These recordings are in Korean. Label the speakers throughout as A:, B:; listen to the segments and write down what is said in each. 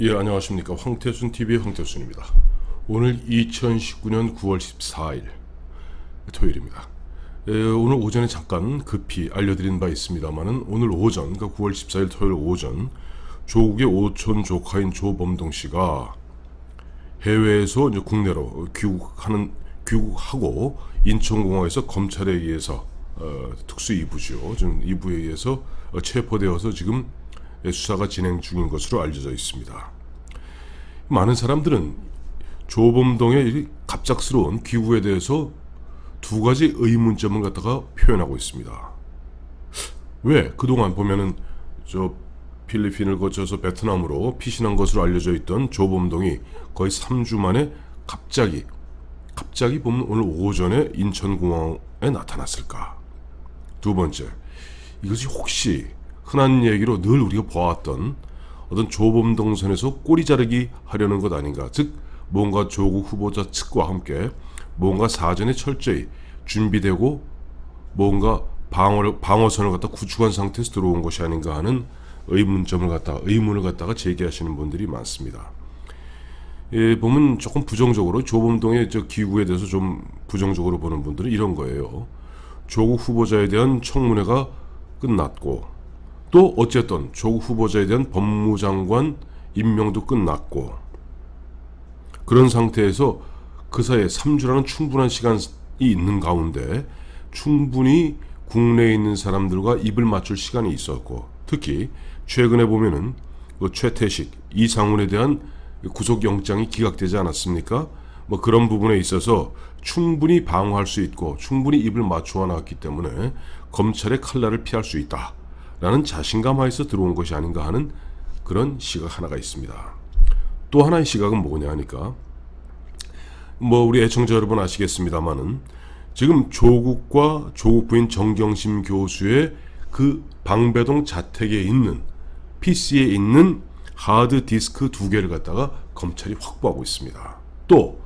A: 예, 안녕하십니까. 황태순TV의 황태순입니다. 오늘 2019년 9월 14일 토요일입니다. 오늘 오전에 잠깐 급히 알려드린 바 있습니다만은 오늘 오전, 그러니까 9월 14일 토요일 오전 조국의 오촌 조카인 조범동 씨가 해외에서 이제 국내로 귀국하고 인천공항에서 검찰에 의해서 특수 2부죠. 지금 2부에 의해서 체포되어서 지금 수사가 진행 중인 것으로 알려져 있습니다. 많은 사람들은 조범동의 갑작스러운 귀국에 대해서 두 가지 의문점을 갖다가 표현하고 있습니다. 왜 그동안 보면은 필리핀을 거쳐서 베트남으로 피신한 것으로 알려져 있던 조범동이 거의 3주 만에 갑자기 보면 오늘 오전에 인천공항에 나타났을까? 두 번째, 이것이 혹시 흔한 얘기로 늘 우리가 보아왔던 어떤 조범동 선에서 꼬리 자르기 하려는 것 아닌가? 즉 뭔가 조국 후보자 측과 함께 뭔가 사전에 철저히 준비되고 뭔가 방어선을 갖다 구축한 상태에서 들어온 것이 아닌가 하는 의문을 갖다가 제기하시는 분들이 많습니다. 보면 조금 부정적으로 조범동의 기구에 대해서 좀 부정적으로 보는 분들은 이런 거예요. 조국 후보자에 대한 청문회가 끝났고 또 어쨌든 조국 후보자에 대한 법무장관 임명도 끝났고 그런 상태에서 그 사이에 3주라는 충분한 시간이 있는 가운데 충분히 국내에 있는 사람들과 입을 맞출 시간이 있었고 특히 최근에 보면은 최태식, 이상훈에 대한 구속영장이 기각되지 않았습니까? 그런 부분에 있어서 충분히 방어할 수 있고 충분히 입을 맞추어 놨기 때문에 검찰의 칼날을 피할 수 있다 라는 자신감 하에서 들어온 것이 아닌가 하는 그런 시각 하나가 있습니다. 또 하나의 시각은 뭐냐 하니까 우리 애청자 여러분 아시겠습니다만은 지금 조국과 조국 부인 정경심 교수의 그 방배동 자택에 있는 PC에 있는 하드디스크 2개를 갖다가 검찰이 확보하고 있습니다. 또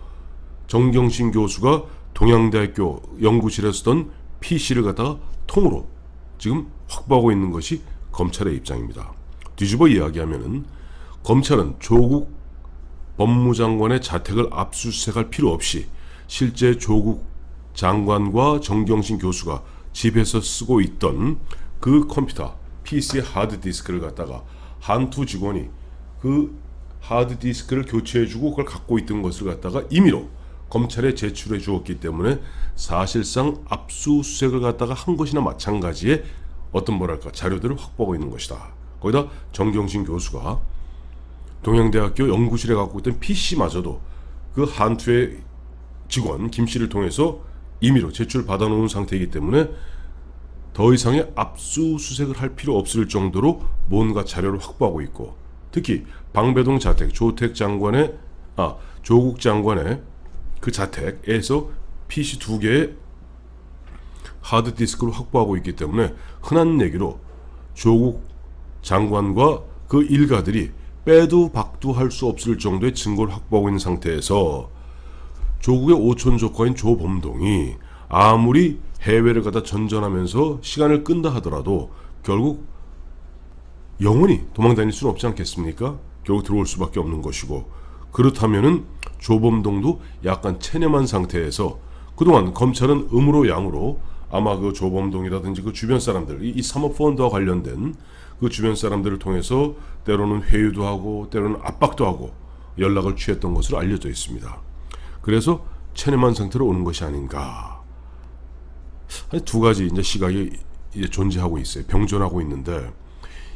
A: 정경심 교수가 동양대학교 연구실에 쓰던 PC를 갖다가 통으로 지금 확보하고 있는 것이 검찰의 입장입니다. 뒤집어 이야기하면은 검찰은 조국 법무장관의 자택을 압수수색할 필요 없이 실제 조국 장관과 정경심 교수가 집에서 쓰고 있던 그 컴퓨터 PC의 하드디스크를 갖다가 한투 직원이 그 하드디스크를 교체해주고 그걸 갖고 있던 것을 갖다가 임의로 검찰에 제출해 주었기 때문에 사실상 압수수색을 갖다가 한 것이나 마찬가지의 어떤 자료들을 확보하고 있는 것이다. 거기다 정경심 교수가 동양대학교 연구실에 갖고 있던 PC마저도 그 한투의 직원 김 씨를 통해서 임의로 제출받아 놓은 상태이기 때문에 더 이상의 압수수색을 할 필요 없을 정도로 뭔가 자료를 확보하고 있고 특히 방배동 자택 조국 장관의 그 자택에서 PC 2개의 하드디스크를 확보하고 있기 때문에 흔한 얘기로 조국 장관과 그 일가들이 빼도 박도 할 수 없을 정도의 증거를 확보하고 있는 상태에서 조국의 오촌 조카인 조범동이 아무리 해외를 가다 전전하면서 시간을 끈다 하더라도 결국 영원히 도망다닐 수는 없지 않겠습니까? 결국 들어올 수밖에 없는 것이고 그렇다면은 조범동도 약간 체념한 상태에서 그동안 검찰은 음으로 양으로 아마 그 조범동이라든지 그 주변 사람들 이 사모펀드와 관련된 그 주변 사람들을 통해서 때로는 회유도 하고 때로는 압박도 하고 연락을 취했던 것으로 알려져 있습니다. 그래서 체념한 상태로 오는 것이 아닌가. 두 가지 이제 시각이 이제 존재하고 있어요. 병존하고 있는데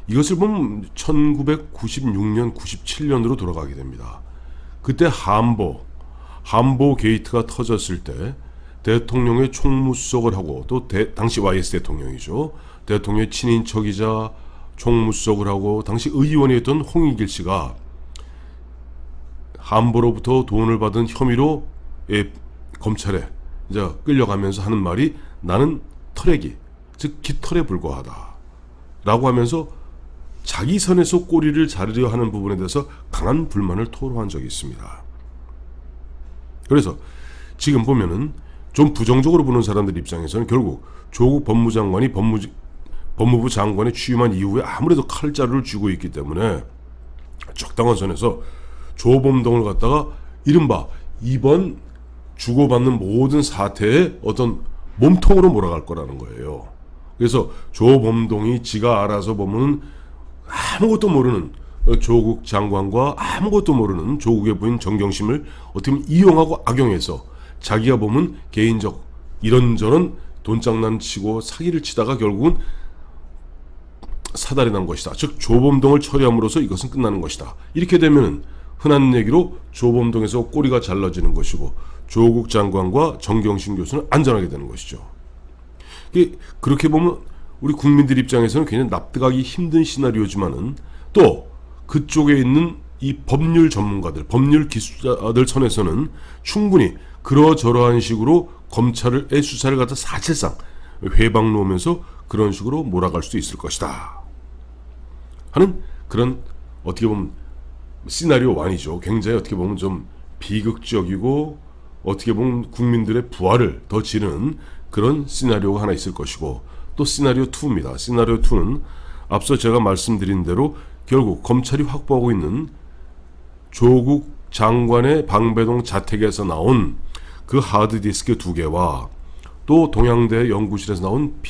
A: 이것을 보면 1996년, 97년으로 돌아가게 됩니다. 그때 한보 게이트가 터졌을 때 대통령의 총무수석을 하고 또 당시 YS 대통령이죠. 대통령의 친인척이자 총무수석을 하고 당시 의원이었던 홍익일 씨가 한보로부터 돈을 받은 혐의로 검찰에 이제 끌려가면서 하는 말이 나는 털애기, 즉 깃털에 불과하다 라고 하면서 자기 선에서 꼬리를 자르려 하는 부분에 대해서 강한 불만을 토로한 적이 있습니다. 그래서 지금 보면은 좀 부정적으로 보는 사람들 입장에서는 결국 조국 법무장관이 법무부 장관에 취임한 이후에 아무래도 칼자루를 쥐고 있기 때문에 적당한 선에서 조범동을 갖다가 이른바 이번 주고받는 모든 사태의 어떤 몸통으로 몰아갈 거라는 거예요. 그래서 조범동이 지가 알아서 보면 아무것도 모르는 조국 장관과 아무것도 모르는 조국의 부인 정경심을 어떻게 보면 이용하고 악용해서 자기가 보면 개인적 이런저런 돈장난치고 사기를 치다가 결국은 사달이 난 것이다. 즉 조범동을 처리함으로써 이것은 끝나는 것이다. 이렇게 되면 흔한 얘기로 조범동에서 꼬리가 잘라지는 것이고 조국 장관과 정경심 교수는 안전하게 되는 것이죠. 그렇게 보면 우리 국민들 입장에서는 굉장히 납득하기 힘든 시나리오지만은 또 그쪽에 있는 이 법률 전문가들, 법률 기술자들 선에서는 충분히 그러저러한 식으로 검찰의 수사를 갖다 사실상 회방 놓으면서 그런 식으로 몰아갈 수도 있을 것이다 하는 그런 어떻게 보면 시나리오 1이죠. 굉장히 어떻게 보면 좀 비극적이고 어떻게 보면 국민들의 부활을 더 지는 그런 시나리오가 하나 있을 것이고 또 시나리오 2입니다. 시나리오 2는 앞서 제가 말씀드린 대로 결국 검찰이 확보하고 있는 조국 장관의 방배동 자택에서 나온 그 하드디스크 2개와 또 동양대 연구실에서 나온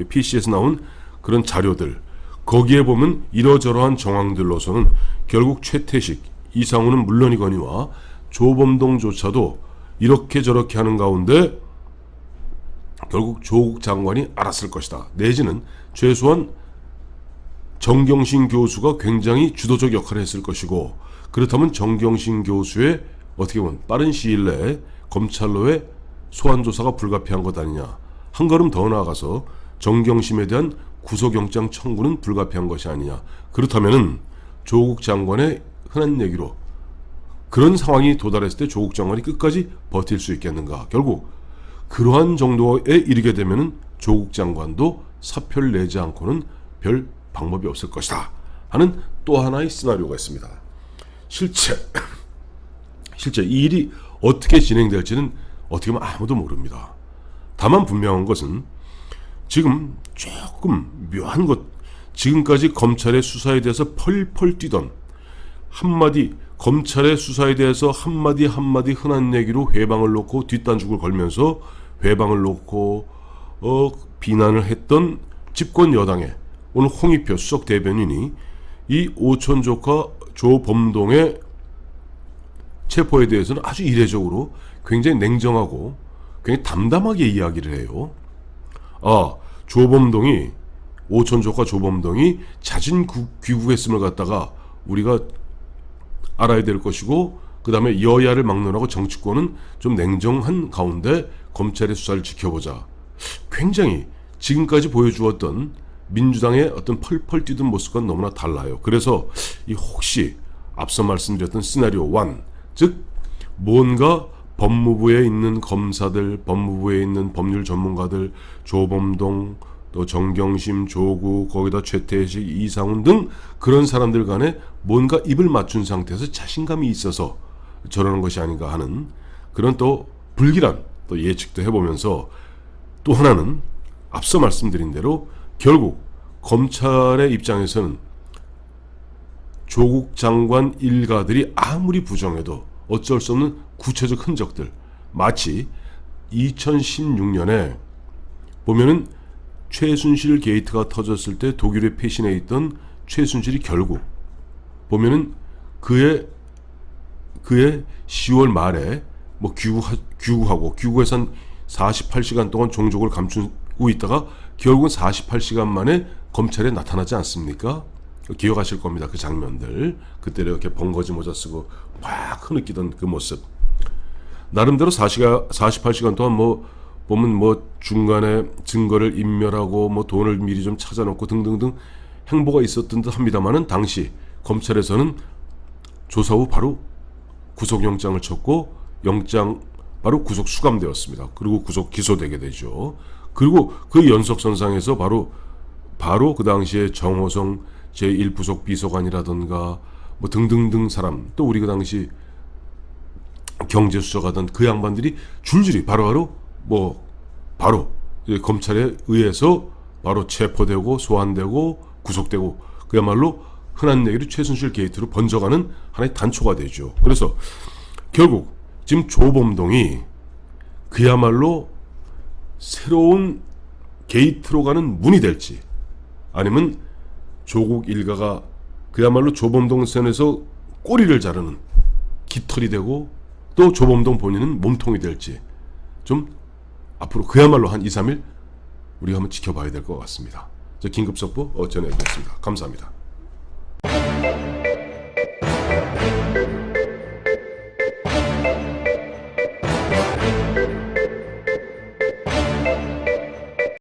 A: PC에서 나온 그런 자료들 거기에 보면 이러저러한 정황들로서는 결국 최태식, 이상우는 물론이거니와 조범동조차도 이렇게 저렇게 하는 가운데 결국 조국 장관이 알았을 것이다. 내지는 최소한 정경심 교수가 굉장히 주도적 역할을 했을 것이고 그렇다면 정경심 교수의 어떻게 보면 빠른 시일 내에 검찰로의 소환조사가 불가피한 것 아니냐. 한 걸음 더 나아가서 정경심에 대한 구속영장 청구는 불가피한 것이 아니냐. 그렇다면 조국 장관의 흔한 얘기로 그런 상황이 도달했을 때 조국 장관이 끝까지 버틸 수 있겠는가. 결국 그러한 정도에 이르게 되면 조국 장관도 사표를 내지 않고는 별 방법이 없을 것이다 하는 또 하나의 시나리오가 있습니다. 실제 이 일이 어떻게 진행될지는 어떻게 보면 아무도 모릅니다. 다만 분명한 것은 지금 조금 묘한 것, 지금까지 검찰의 수사에 대해서 펄펄 뛰던 한마디 검찰의 수사에 대해서 한마디 흔한 얘기로 회방을 놓고 뒷단축을 걸면서 회방을 놓고 비난을 했던 집권 여당의 오늘 홍익표 수석 대변인이 이 오촌 조카 조범동의 체포에 대해서는 아주 이례적으로 굉장히 냉정하고 굉장히 담담하게 이야기를 해요. 조범동이 오촌 조카 조범동이 자진 귀국했음을 갖다가 우리가 알아야 될 것이고 그 다음에 여야를 막론하고 정치권은 좀 냉정한 가운데 검찰의 수사를 지켜보자. 굉장히 지금까지 보여주었던 민주당의 어떤 펄펄 뛰던 모습과는 너무나 달라요. 그래서 이 혹시 앞서 말씀드렸던 시나리오 1, 즉 뭔가 법무부에 있는 검사들, 법무부에 있는 법률 전문가들, 조범동, 또 정경심, 조국, 거기다 최태식, 이상훈 등 그런 사람들 간에 뭔가 입을 맞춘 상태에서 자신감이 있어서 저러는 것이 아닌가 하는 그런 또 불길한 또 예측도 해보면서 또 하나는 앞서 말씀드린 대로 결국 검찰의 입장에서는 조국 장관 일가들이 아무리 부정해도 어쩔 수 없는 구체적 흔적들, 마치 2016년에 보면은 최순실 게이트가 터졌을 때 독일에 패신해 있던 최순실이 결국 보면은 그의 10월 말에 뭐 귀국해서 한 48시간 동안 종족을 감추고 있다가 결국은 48시간 만에 검찰에 나타나지 않습니까? 기억하실 겁니다. 그 장면들. 그때 이렇게 번거지 모자 쓰고 막 흐느끼던 그 모습. 나름대로 48시간 동안 보면 중간에 증거를 인멸하고 돈을 미리 좀 찾아놓고 등등등 행보가 있었던 듯 합니다만은 당시 검찰에서는 조사 후 바로 구속영장을 쳤고 영장 바로 구속 수감되었습니다. 그리고 구속 기소되게 되죠. 그리고 그 연속선상에서 바로 그 당시에 정호성 제1부속 비서관이라던가 등등등 사람, 또 우리 그 당시 경제수석하던 그 양반들이 줄줄이 바로 검찰에 의해서 바로 체포되고 소환되고 구속되고 그야말로 흔한 얘기로 최순실 게이트로 번져가는 하나의 단초가 되죠. 그래서 결국 지금 조범동이 그야말로 새로운 게이트로 가는 문이 될지, 아니면 조국 일가가 그야말로 조범동 선에서 꼬리를 자르는 깃털이 되고 또 조범동 본인은 몸통이 될지, 좀 앞으로 그야말로 한 2, 3일 우리가 한번 지켜봐야 될 것 같습니다. 저 긴급속보 전해드렸습니다. 감사합니다.